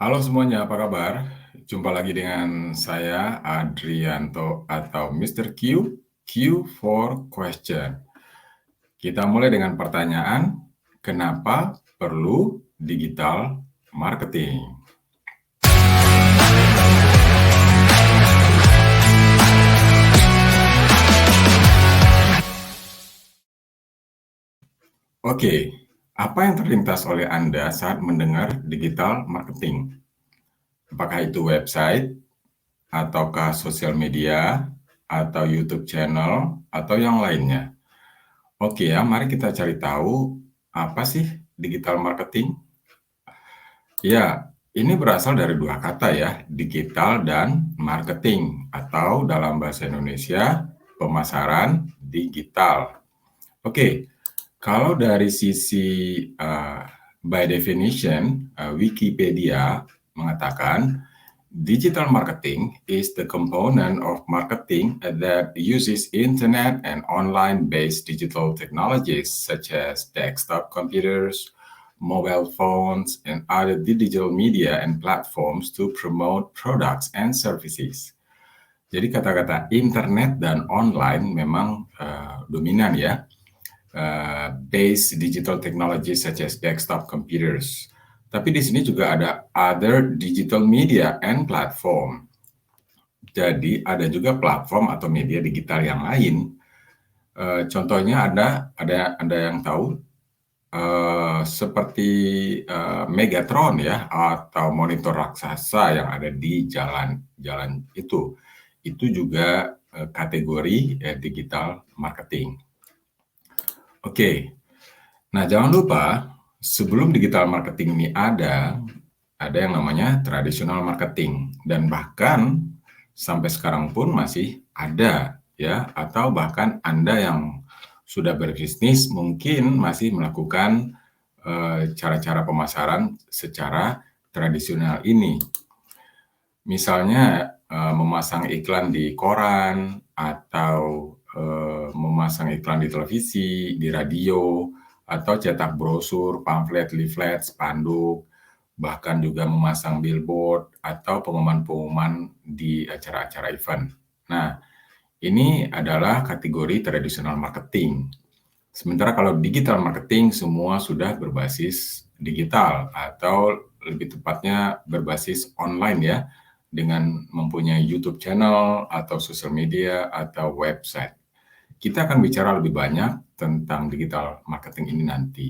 Halo semuanya, apa kabar? Jumpa lagi dengan saya Adrianto atau Mr. Q for question. Kita mulai dengan pertanyaan, kenapa perlu digital marketing? Oke, apa yang terlintas oleh Anda saat mendengar digital marketing? Apakah itu website, ataukah sosial media, atau YouTube channel, atau yang lainnya? Oke ya, mari kita cari tahu apa sih digital marketing? Ya, ini berasal dari dua kata ya, digital dan marketing, atau dalam bahasa Indonesia, pemasaran digital. Oke, kalau dari sisi by definition, Wikipedia mengatakan digital marketing is the component of marketing that uses internet and online-based digital technologies such as desktop computers, mobile phones, and other digital media and platforms to promote products and services. Jadi kata-kata internet dan online memang dominan ya. Base digital technology such as desktop computers. Tapi di sini juga ada other digital media and platform. Jadi ada juga platform atau media digital yang lain. Contohnya ada yang tahu seperti Megatron ya atau monitor raksasa yang ada di jalan itu. Itu juga kategori digital marketing. Oke. Nah, jangan lupa sebelum digital marketing ini ada yang namanya traditional marketing dan bahkan sampai sekarang pun masih ada ya, atau bahkan Anda yang sudah berbisnis mungkin masih melakukan cara-cara pemasaran secara tradisional ini. Misalnya memasang iklan di koran atau memasang iklan di televisi, di radio, atau cetak brosur, pamflet, leaflet, spanduk, bahkan juga memasang billboard atau pengumuman-pengumuman di acara-acara event. Nah, ini adalah kategori tradisional marketing. Sementara kalau digital marketing semua sudah berbasis digital atau lebih tepatnya berbasis online ya, dengan mempunyai YouTube channel atau sosial media atau website. Kita akan bicara lebih banyak tentang digital marketing ini nanti.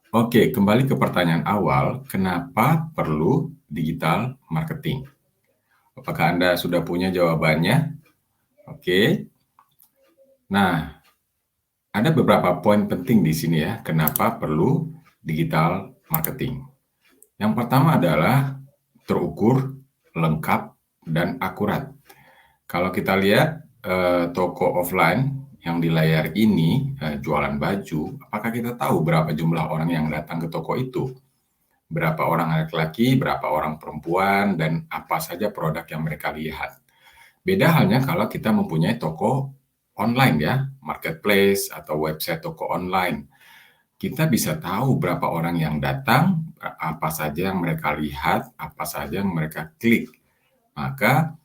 Oke, kembali ke pertanyaan awal, kenapa perlu digital marketing? Apakah Anda sudah punya jawabannya? Oke. Nah, ada beberapa poin penting di sini ya, kenapa perlu digital marketing. Yang pertama adalah terukur, lengkap, dan akurat. Kalau kita lihat toko offline yang di layar ini jualan baju, apakah kita tahu berapa jumlah orang yang datang ke toko itu? Berapa orang laki-laki, berapa orang perempuan, dan apa saja produk yang mereka lihat. Beda halnya kalau kita mempunyai toko online ya, marketplace atau website toko online. Kita bisa tahu berapa orang yang datang, apa saja yang mereka lihat, apa saja yang mereka klik. Maka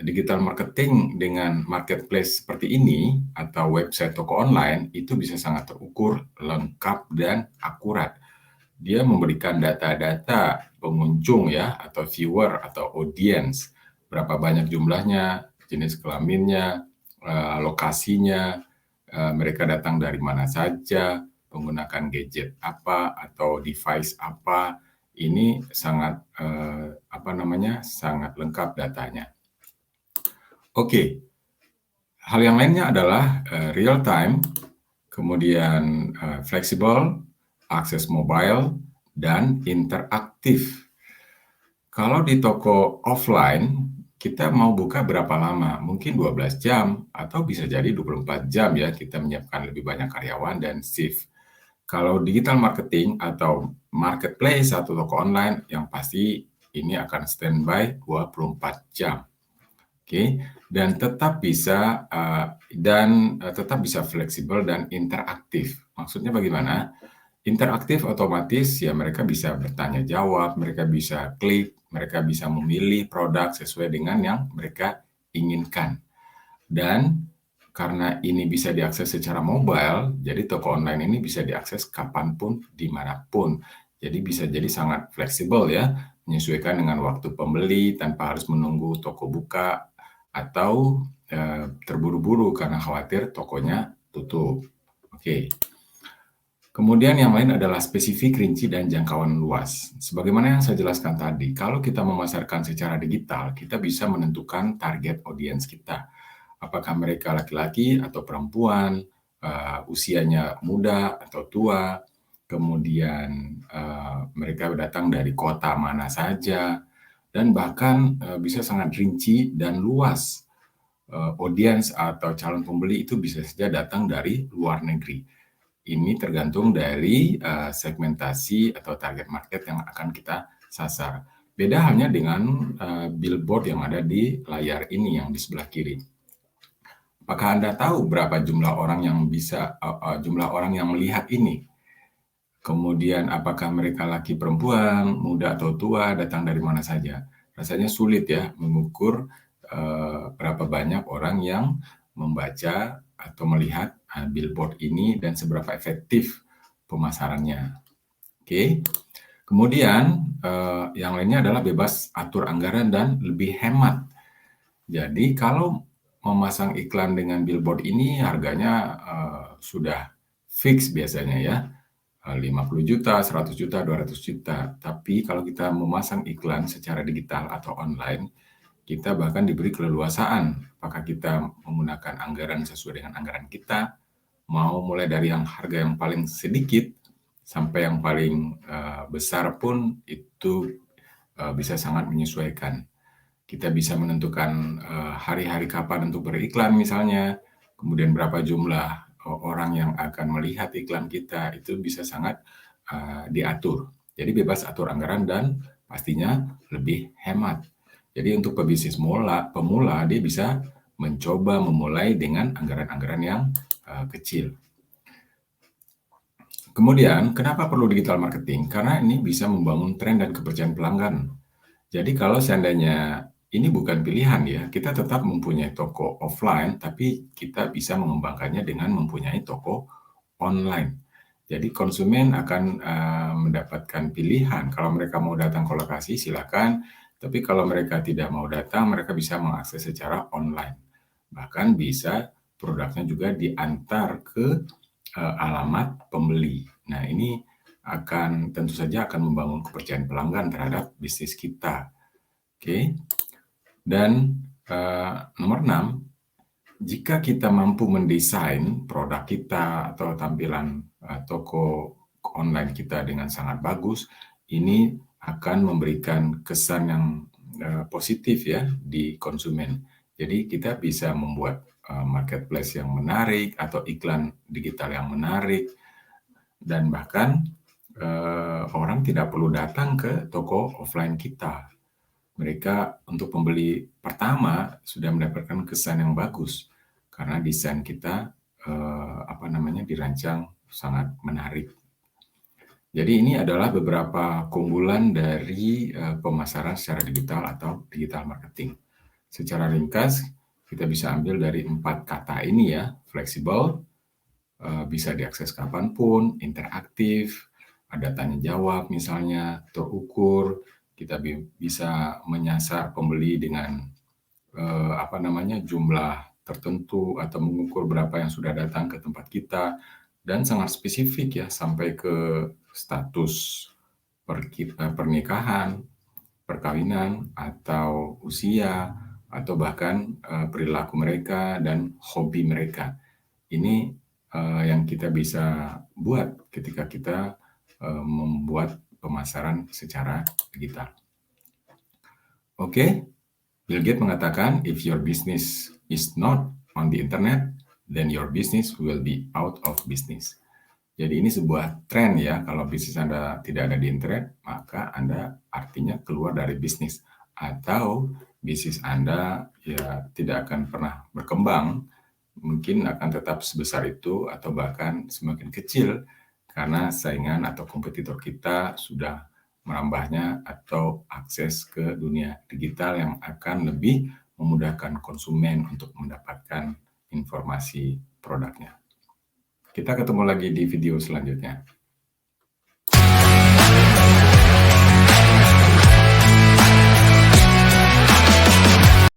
digital marketing dengan marketplace seperti ini atau website toko online itu bisa sangat terukur, lengkap, dan akurat. Dia memberikan data-data pengunjung ya atau viewer atau audience, berapa banyak jumlahnya, jenis kelaminnya, lokasinya, mereka datang dari mana saja, menggunakan gadget apa atau device apa. Ini sangat sangat lengkap datanya. Oke, hal yang lainnya adalah real time, kemudian fleksibel, akses mobile, dan interaktif. Kalau di toko offline, kita mau buka berapa lama? Mungkin 12 jam atau bisa jadi 24 jam ya, kita menyiapkan lebih banyak karyawan dan shift. Kalau digital marketing atau marketplace atau toko online, yang pasti ini akan standby 24 jam. Oke, dan tetap bisa fleksibel dan interaktif. Maksudnya bagaimana? Interaktif otomatis ya mereka bisa bertanya jawab, mereka bisa klik, mereka bisa memilih produk sesuai dengan yang mereka inginkan. Dan karena ini bisa diakses secara mobile, jadi toko online ini bisa diakses kapanpun, dimanapun. Jadi bisa jadi sangat fleksibel ya, menyesuaikan dengan waktu pembeli tanpa harus menunggu toko buka atau terburu-buru karena khawatir tokonya tutup. Oke. Kemudian yang lain adalah spesifik, rinci, dan jangkauan luas. Sebagaimana yang saya jelaskan tadi, kalau kita memasarkan secara digital, kita bisa menentukan target audiens kita. Apakah mereka laki-laki atau perempuan, usianya muda atau tua, kemudian mereka datang dari kota mana saja, dan bahkan bisa sangat rinci dan luas. Audiens atau calon pembeli itu bisa saja datang dari luar negeri. Ini tergantung dari segmentasi atau target market yang akan kita sasar. Beda halnya dengan billboard yang ada di layar ini yang di sebelah kiri. Apakah Anda tahu berapa jumlah orang yang jumlah orang yang melihat ini? Kemudian apakah mereka laki perempuan, muda atau tua, datang dari mana saja? Rasanya sulit ya mengukur berapa banyak orang yang membaca atau melihat billboard ini dan seberapa efektif pemasarannya. Oke. Kemudian yang lainnya adalah bebas atur anggaran dan lebih hemat. Jadi kalau memasang iklan dengan billboard ini harganya sudah fix biasanya ya. 50 juta, 100 juta, 200 juta. Tapi kalau kita memasang iklan secara digital atau online, kita bahkan diberi keleluasaan. Apakah kita menggunakan anggaran sesuai dengan anggaran kita, mau mulai dari yang harga yang paling sedikit sampai yang paling besar pun itu bisa sangat menyesuaikan. Kita bisa menentukan hari-hari kapan untuk beriklan misalnya, kemudian berapa jumlah orang yang akan melihat iklan kita, itu bisa sangat diatur. Jadi bebas atur anggaran dan pastinya lebih hemat. Jadi untuk pebisnis pemula dia bisa mencoba memulai dengan anggaran-anggaran yang kecil. Kemudian, kenapa perlu digital marketing? Karena ini bisa membangun tren dan kepercayaan pelanggan. Jadi kalau seandainya ini bukan pilihan ya, kita tetap mempunyai toko offline, tapi kita bisa mengembangkannya dengan mempunyai toko online. Jadi konsumen akan mendapatkan pilihan. Kalau mereka mau datang ke lokasi, silakan. Tapi kalau mereka tidak mau datang, mereka bisa mengakses secara online. Bahkan bisa produknya juga diantar ke alamat pembeli. Nah, ini tentu saja akan membangun kepercayaan pelanggan terhadap bisnis kita. Oke. Dan nomor 6, jika kita mampu mendesain produk kita atau tampilan toko online kita dengan sangat bagus, ini akan memberikan kesan yang positif ya di konsumen. Jadi kita bisa membuat marketplace yang menarik atau iklan digital yang menarik, dan bahkan orang tidak perlu datang ke toko offline kita. Mereka untuk pembeli pertama sudah mendapatkan kesan yang bagus karena desain kita dirancang sangat menarik. Jadi ini adalah beberapa keunggulan dari pemasaran secara digital atau digital marketing. Secara ringkas kita bisa ambil dari 4 kata ini ya, fleksibel, bisa diakses kapanpun, interaktif, ada tanya jawab misalnya, terukur, kita bisa menyasar pembeli dengan jumlah tertentu atau mengukur berapa yang sudah datang ke tempat kita, dan sangat spesifik ya sampai ke status pernikahan, perkawinan, atau usia, atau bahkan perilaku mereka dan hobi mereka. Ini yang kita bisa buat ketika kita membuat pemasaran secara digital. Oke, Bill Gates mengatakan, if your business is not on the internet, then your business will be out of business. Jadi ini sebuah tren ya, kalau bisnis Anda tidak ada di internet, maka Anda artinya keluar dari bisnis. Atau bisnis Anda ya tidak akan pernah berkembang, mungkin akan tetap sebesar itu atau bahkan semakin kecil karena saingan atau kompetitor kita sudah menambahnya atau akses ke dunia digital yang akan lebih memudahkan konsumen untuk mendapatkan informasi produknya. Kita ketemu lagi di video selanjutnya.